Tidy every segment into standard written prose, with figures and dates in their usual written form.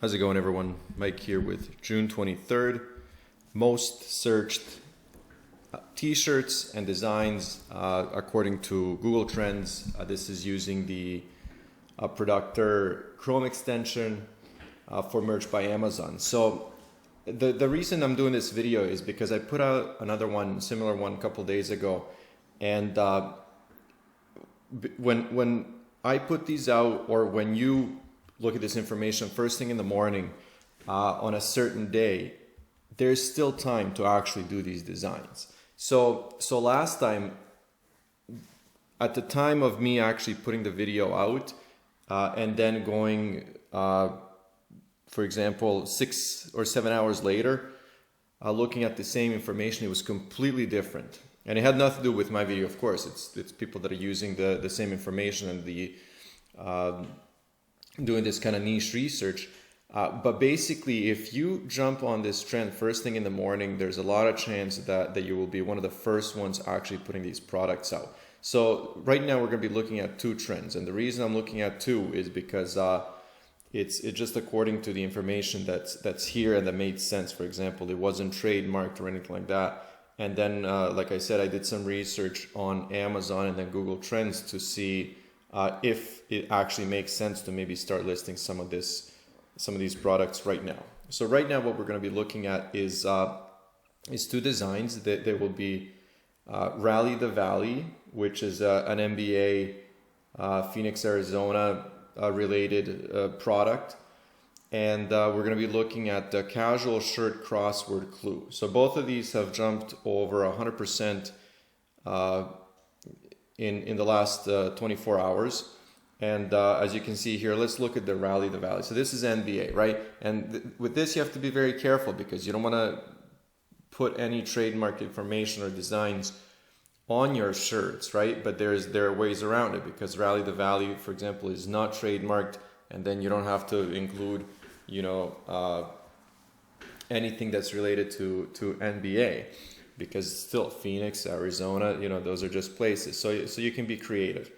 How's it going, everyone? Mike here with June 23rd. Most searched t-shirts and designs according to Google Trends. This is using the Productor Chrome extension for merch by Amazon. So the reason I'm doing this video is because I put out another one, similar one, a couple days ago, and when I put these out, or when you look at this information first thing in the morning on a certain day, there's still time to actually do these designs. So last time, at the time of me actually putting the video out and then going, for example, 6 or 7 hours later, looking at the same information, it was completely different. And it had nothing to do with my video, of course. It's people that are using the same information and the doing this kind of niche research. But basically, if you jump on this trend first thing in the morning, there's a lot of chance that you will be one of the first ones actually putting these products out. So right now we're going to be looking at two trends. And the reason I'm looking at two is because it's just according to the information that's here and that made sense. For example, it wasn't trademarked or anything like that. And then, like I said, I did some research on Amazon and then Google Trends to see if it actually makes sense to maybe start listing some of these products right now. So right now, what we're going to be looking at is two designs. There will be Rally the Valley, which is an NBA Phoenix, Arizona related product. And we're going to be looking at the casual shirt crossword clue. So both of these have jumped over 100% in the last 24 hours. And as you can see here, let's look at the Rally the Valley. So this is NBA, right? And with this, you have to be very careful because you don't want to put any trademark information or designs on your shirts, right? But there are ways around it, because Rally the Valley, for example, is not trademarked, and then you don't have to include, anything that's related to NBA, because still Phoenix, Arizona, those are just places. So you can be creative.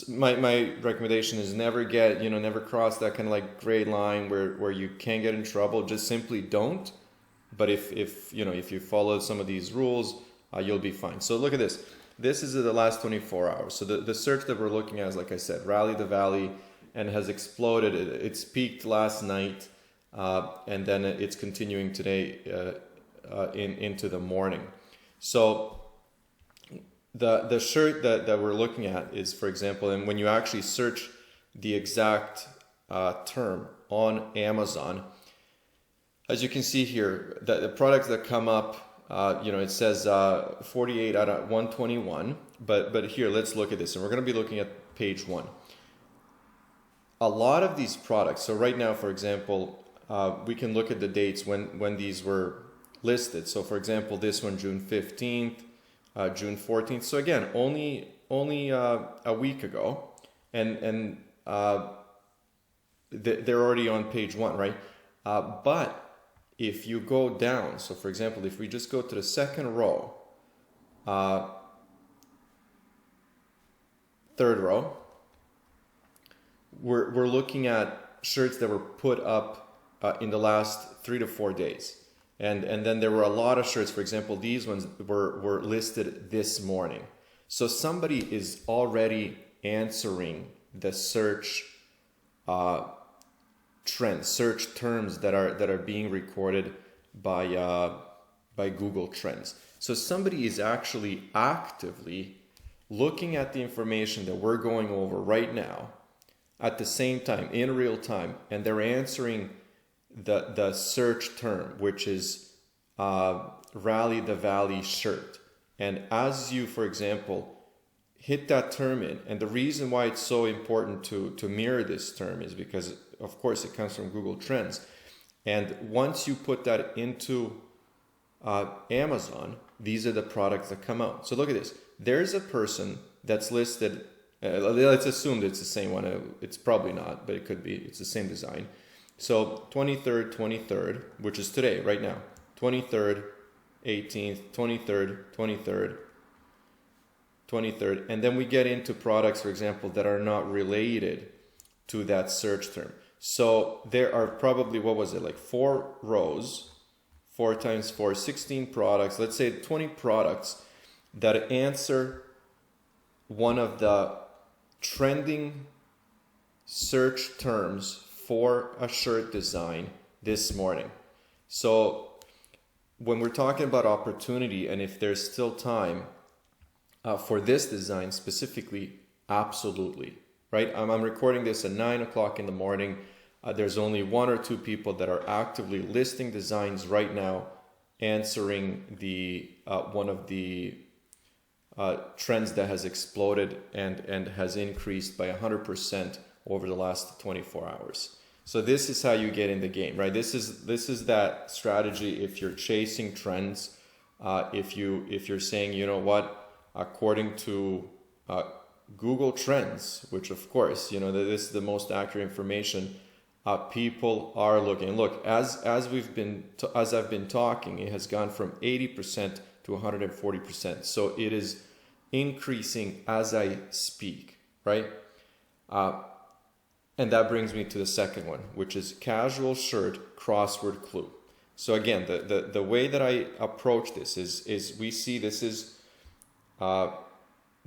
My recommendation is never cross that kind of like gray line where you can get in trouble. Just simply don't. But if you follow some of these rules, you'll be fine. So look at this. This is the last 24 hours. So the search that we're looking at is, like I said, Rally the Valley, and has exploded. It's peaked last night, and then it's continuing today into the morning. So the shirt that we're looking at is, for example, and when you actually search the exact term on Amazon, as you can see here, the products that come up, it says 48 out of 121. But here, let's look at this, and we're going to be looking at page 1. A lot of these products, so right now, for example, we can look at the dates when these were listed. So for example, this one, June 15th, June 14th. So again, only a week ago, and they're already on page 1, right? But if you go down, so for example, if we just go to the second row, third row, we're looking at shirts that were put up in the last 3 to 4 days. And then there were a lot of shirts. For example, these ones were listed this morning. So somebody is already answering the search trends, search terms that are being recorded by Google Trends. So somebody is actually actively looking at the information that we're going over right now at the same time, in real time, and they're answering the search term, which is Rally the Valley shirt. And as you, for example, hit that term in, and the reason why it's so important to mirror this term is because, of course, it comes from Google Trends. And once you put that into Amazon, these are the products that come out. So look at this. There's a person that's listed. Let's assume that it's the same one. It's probably not, but it could be. It's the same design. So 23rd, which is today, right now. 23rd, 18th, 23rd, 23rd. And then we get into products, for example, that are not related to that search term. So there are probably, what was it, like 4 rows, 4 times 4, 16 products, let's say 20 products that answer one of the trending search terms for a shirt design this morning. So when we're talking about opportunity and if there's still time for this design specifically, absolutely, right? I'm recording this at 9 o'clock in the morning. There's only 1 or 2 people that are actively listing designs right now, answering the one of the trends that has exploded and has increased by 100% over the last 24 hours. So this is how you get in the game, right? This is that strategy if you're chasing trends. If you're saying, you know what, according to Google Trends, which of course, you know, this is the most accurate information. People are looking. Look, as I've been talking, it has gone from 80% to 140%. So it is increasing as I speak, right? And that brings me to the second one, which is casual shirt crossword clue. So again, the way that I approach this is we see this is the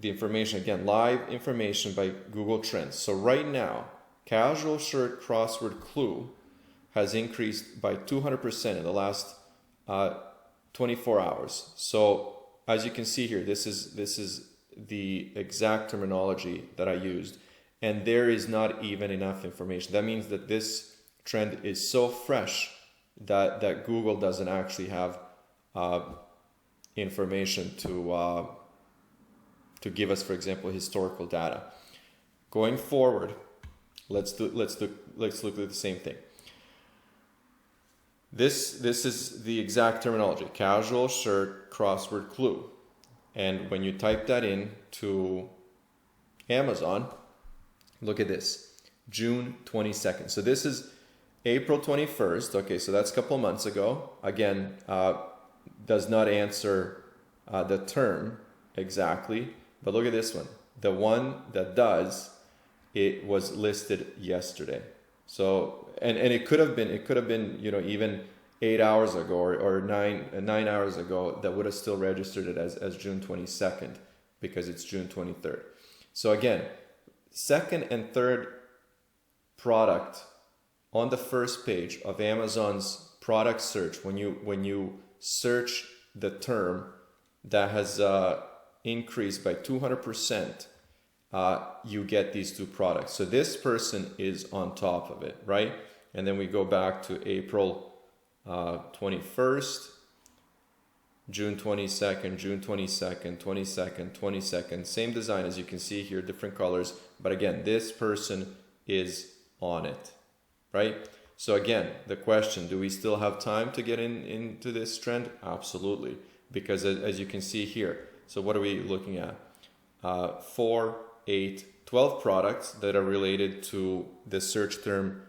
information, again, live information by Google Trends. So right now, casual shirt crossword clue has increased by 200% in the last 24 hours. So as you can see here, this is the exact terminology that I used, and there is not even enough information. That means that this trend is so fresh that Google doesn't actually have information to give us, for example, historical data. Going forward, let's look at the same thing. This is the exact terminology, casual shirt crossword clue. And when you type that in to Amazon, look at this, June 22nd. So this is April 21st. Okay, so that's a couple months ago. Again, does not answer the term exactly, but look at this one. The one that does, it was listed yesterday. So and it could have been you know, even 8 hours ago or 9 hours ago, that would have still registered it as June 22nd because it's June 23rd. So again, second and third product on the first page of Amazon's product search, when you search the term that has increased by 200%, you get these 2 products. So this person is on top of it, right? And then we go back to April 21st, June 22nd, June 22nd, 22nd, 22nd, same design as you can see here, different colors. But again, this person is on it, right? So again, the question, do we still have time to get into this trend? Absolutely. Because as you can see here, so what are we looking at? 4, 8, 12 products that are related to the search term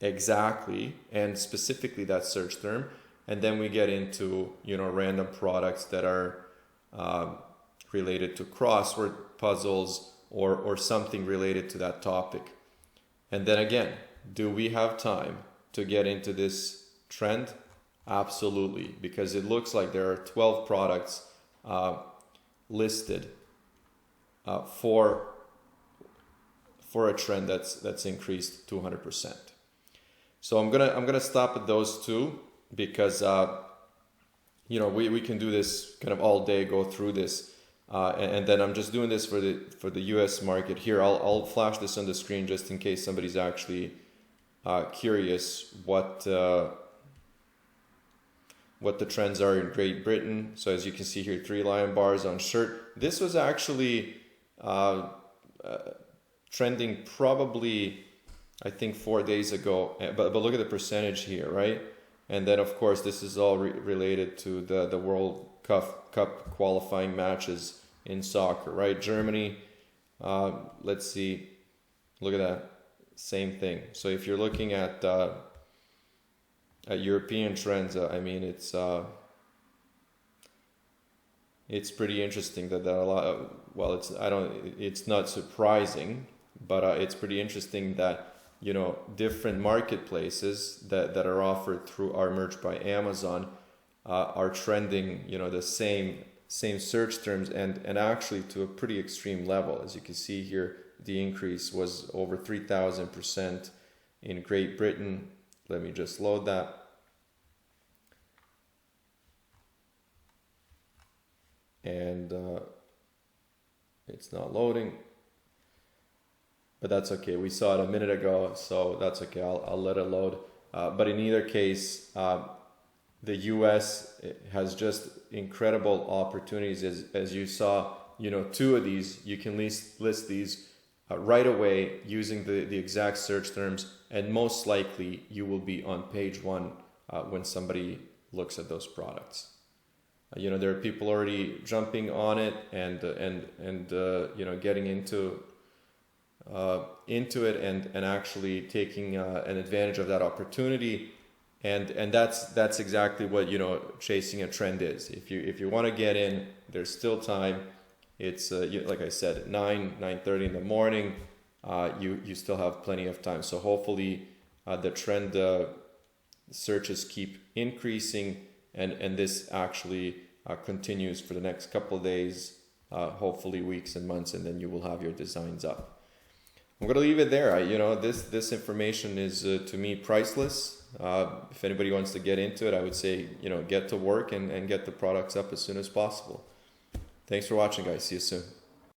exactly and specifically that search term. And then we get into, you know, random products that are related to crossword puzzles or something related to that topic. And then again, do we have time to get into this trend? Absolutely, because it looks like there are 12 products listed for a trend that's increased 200%. So I'm gonna stop at those 2 because you know, we can do this kind of all day, go through this, and then I'm just doing this for the U.S. market here. I'll flash this on the screen just in case somebody's actually curious what the trends are in Great Britain. So as you can see here, 3 lion bars on shirt. This was actually trending probably, I think, 4 days ago, but look at the percentage here, right? And then of course this is all related to the World Cup qualifying matches in soccer, right? Germany, let's see, look at that, same thing. So if you're looking at European trends, I mean, it's pretty interesting that a lot. Well, it's not surprising, but it's pretty interesting that different marketplaces that are offered through our merch by Amazon are trending, the same search terms, and actually to a pretty extreme level. As you can see here, the increase was over 3,000% in Great Britain. Let me just load that. And it's not loading, but that's okay. We saw it a minute ago, so that's okay. I'll let it load. But in either case, the US has just incredible opportunities. As you saw, two of these, you can list these right away using the exact search terms, and most likely you will be on page one when somebody looks at those products. There are people already jumping on it and getting into it and actually taking an advantage of that opportunity. And that's exactly what chasing a trend is. If you want to get in, there's still time. It's like I said, 9:30 in the morning. You still have plenty of time. So hopefully the trend searches keep increasing, and this actually continues for the next couple of days, hopefully weeks and months, and then you will have your designs up. I'm going to leave it there. This information is to me priceless. If anybody wants to get into it, I would say get to work and get the products up as soon as possible. Thanks for watching, guys. See you soon.